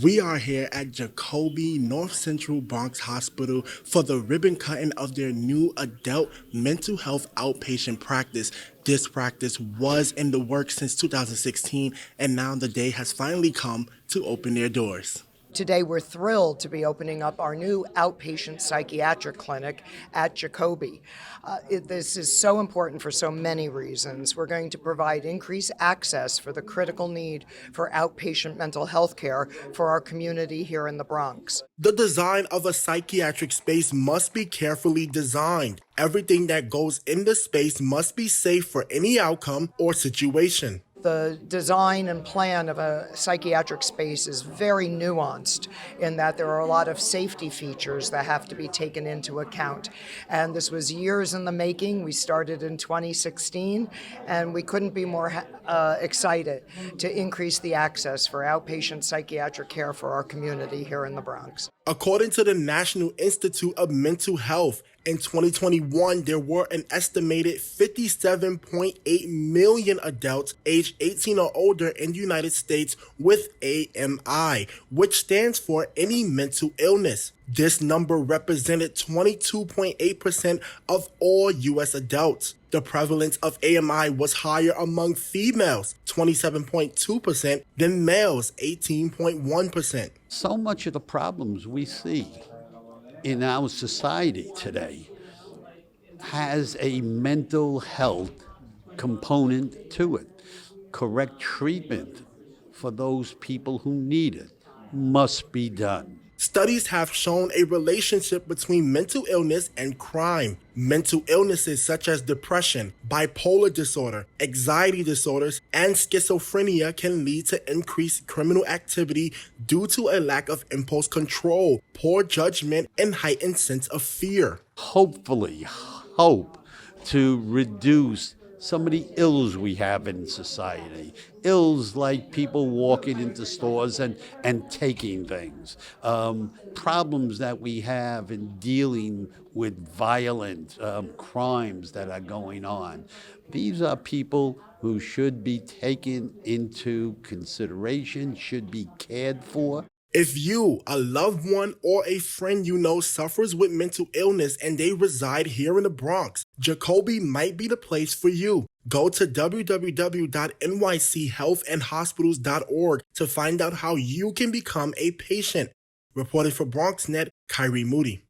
We are here at Jacobi North Central Bronx Hospital for the ribbon cutting of their new adult mental health outpatient practice. This practice was in the works since 2016, and now the day has finally come to open their doors. Today, we're thrilled to be opening up our new outpatient psychiatric clinic at Jacobi. This is so important for so many reasons. We're going to provide increased access for the critical need for outpatient mental health care for our community here in the Bronx. The design of a psychiatric space must be carefully designed. Everything that goes in the space must be safe for any outcome or situation. The design and plan of a psychiatric space is very nuanced in that there are a lot of safety features that have to be taken into account. And this was years in the making. We started in 2016, and we couldn't be more excited to increase the access for outpatient psychiatric care for our community here in the Bronx. According to the National Institute of Mental Health, in 2021, there were an estimated 57.8 million adults aged 18 or older in the United States with AMI, which stands for any mental illness. This number represented 22.8% of all U.S. adults. The prevalence of AMI was higher among females, 27.2%, than males, 18.1%. So much of the problems we see in our society today has a mental health component to it. Correct treatment for those people who need it must be done. Studies have shown a relationship between mental illness and crime. Mental illnesses such as depression, bipolar disorder, anxiety disorders, and schizophrenia can lead to increased criminal activity due to a lack of impulse control, poor judgment, and heightened sense of fear. Hopefully, hope to reduce some of the ills we have in society. Ills like people walking into stores and taking things. Problems that we have in dealing with violent crimes that are going on. These are people who should be taken into consideration, should be cared for. If you, a loved one, or a friend you know suffers with mental illness and they reside here in the Bronx, Jacobi might be the place for you. Go to www.nychealthandhospitals.org to find out how you can become a patient. Reporting for BronxNet, Kairi Moody.